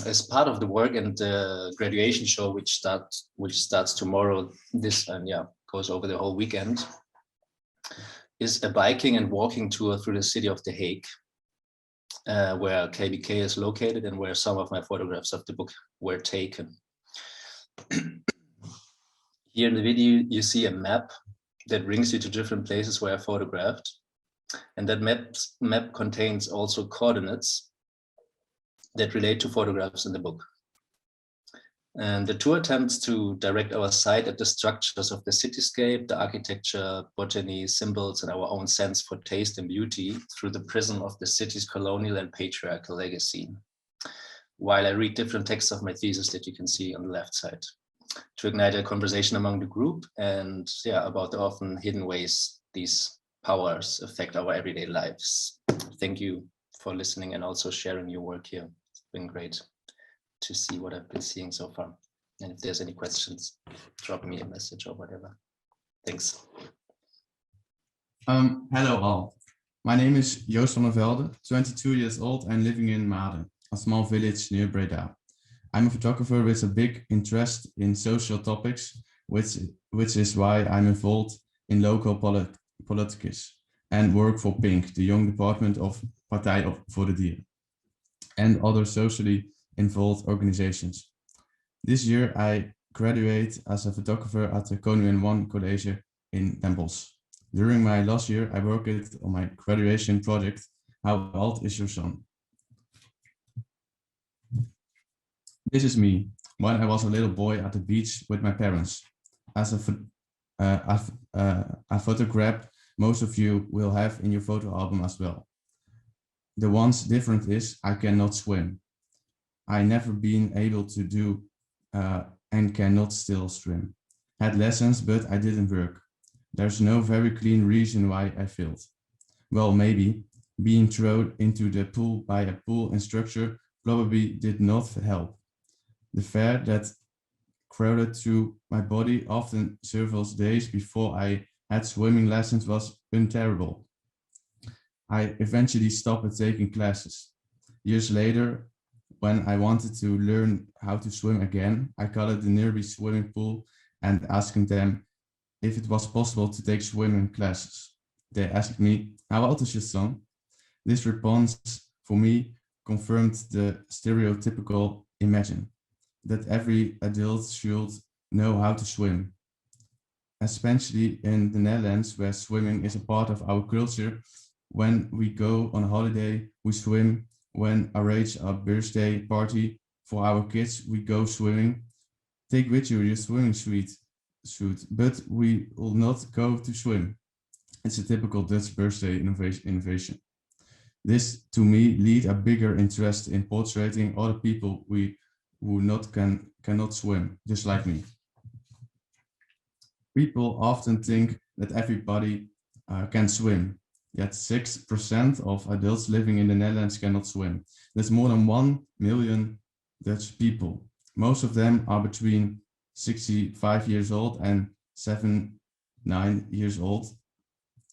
As part of the work and the graduation show, which starts tomorrow, this goes over the whole weekend, is a biking and walking tour through the city of The Hague, where KBK is located and where some of my photographs of the book were taken. Here in the video, you see a map that brings you to different places where I photographed. And that map contains also coordinates that relate to photographs in the book. And the tour attempts to direct our sight at the structures of the cityscape, the architecture, botany, symbols, and our own sense for taste and beauty through the prism of the city's colonial and patriarchal legacy. While I read different texts of my thesis that you can see on the left side, to ignite a conversation among the group and about the often hidden ways these powers affect our everyday lives. Thank you for listening and also sharing your work here. It's been great to see what I've been seeing so far. And if there's any questions, drop me a message or whatever. Thanks. Hello all. My name is Joost van der Velde, 22 years old and living in Maden, a small village near Breda. I'm a photographer with a big interest in social topics, which is why I'm involved in local politics and work for PINK, the young department of Partij voor de Dieren, and other socially involved organizations. This year, I graduate as a photographer at the Koning One College in Den Bosch. During my last year, I worked on my graduation project, How Old Is Your Son? This is me, when I was a little boy at the beach with my parents. As a photograph most of you will have in your photo album as well. The one's different is I cannot swim. I never been able to do and cannot still swim. Had lessons, but I didn't work. There's no very clean reason why I failed. Well, maybe being thrown into the pool by a pool instructor probably did not help. The fear that crowded through my body often several days before I had swimming lessons was unbearable. I eventually stopped taking classes. Years later, when I wanted to learn how to swim again, I called the nearby swimming pool and asked them if it was possible to take swimming classes. They asked me, how old is your son? This response for me confirmed the stereotypical imagine that every adult should know how to swim. Especially in the Netherlands, where swimming is a part of our culture. When we go on holiday, we swim. When arrange a birthday party for our kids, we go swimming. Take with you your swimming suit, but we will not go to swim. It's a typical Dutch birthday innovation. This, to me, lead a bigger interest in portraying other people who cannot swim, just like me. People often think that everybody can swim, yet 6% of adults living in the Netherlands cannot swim. There's more than 1 million Dutch people. Most of them are between 65 years old and 79 years old,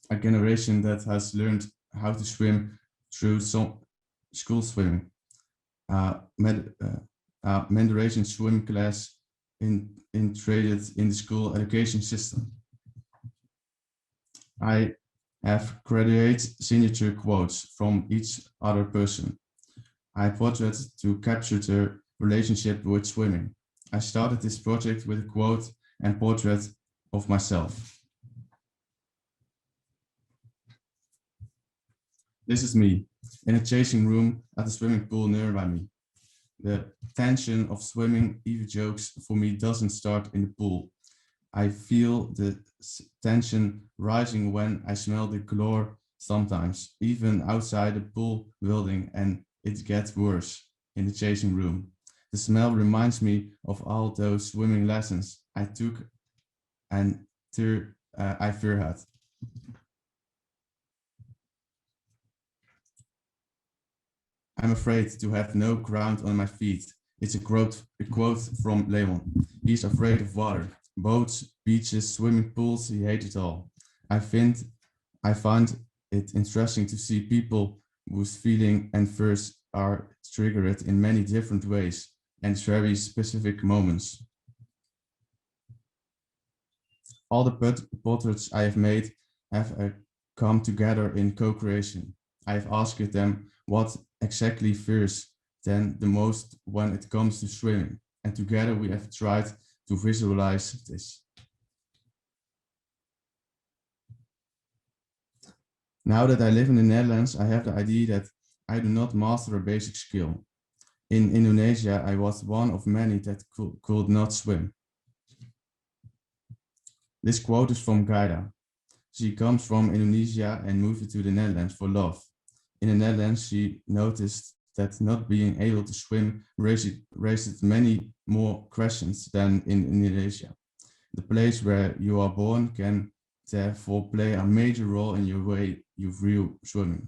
a generation that has learned how to swim through some school swimming, Mandarin swim class integrated in the school education system. I have created signature quotes from each other person. I portrait to capture their relationship with swimming. I started this project with a quote and portrait of myself. This is me in a changing room at the swimming pool nearby me. The tension of swimming, even jokes, for me doesn't start in the pool. I feel the tension rising when I smell the chlor sometimes, even outside the pool building, and it gets worse in the changing room. The smell reminds me of all those swimming lessons I took and I fear had. I'm afraid to have no ground on my feet. It's a quote from Leon. He's afraid of water. Boats, beaches, swimming pools, he hates it all. I find it interesting to see people whose feelings and fears are triggered in many different ways and very specific moments. All the portraits I have made have come together in co-creation. I have asked them what exactly fears them the most when it comes to swimming, and together we have tried to visualize this. Now that I live in the Netherlands, I have the idea that I do not master a basic skill. In Indonesia, I was one of many that could not swim. This quote is from Gaida. She comes from Indonesia and moved to the Netherlands for love. In the Netherlands, she noticed that not being able to swim raised many more questions than in Indonesia. The place where you are born can therefore play a major role in your way you view swimming.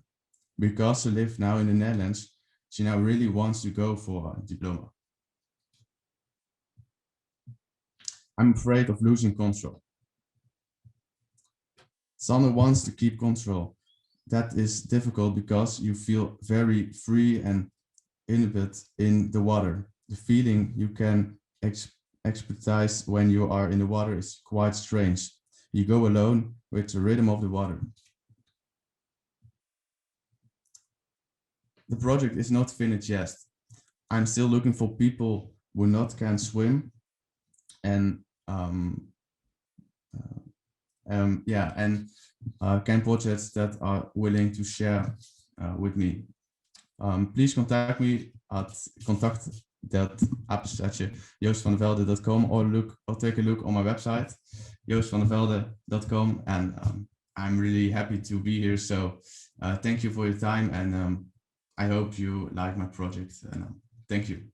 Because she lives now in the Netherlands, she now really wants to go for a diploma. I'm afraid of losing control. Someone wants to keep control. That is difficult because you feel very free and inhibited in the water. The feeling you can experience when you are in the water is quite strange. You go alone with the rhythm of the water. The project is not finished yet. I'm still looking for people who can swim and can projects that are willing to share with me. Please contact me at contact@joostvandervelde.com or take a look on my website, joostvandervelde.com, and I'm really happy to be here. So thank you for your time, and I hope you like my project, and thank you.